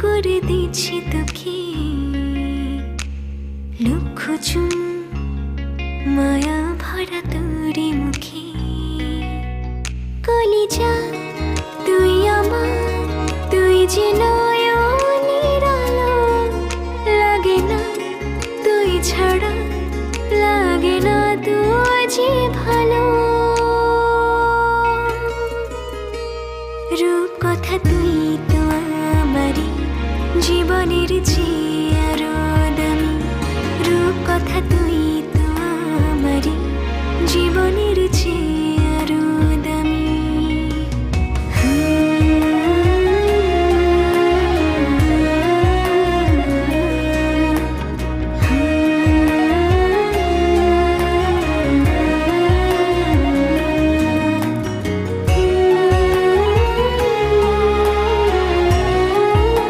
করে দিচ্ছি তোকে লক্ষ চুম মায়া ভরা তোরে মুখে। কলিজা তুই আমার, তুই যে নয়নের আলো, লাগে না তুই ছাড়া, লাগে না তুই যে ভালো। রূপ কথা তুই তো আমারই জীবনের চেয়ে আরো দামি, রূপ কথা তুই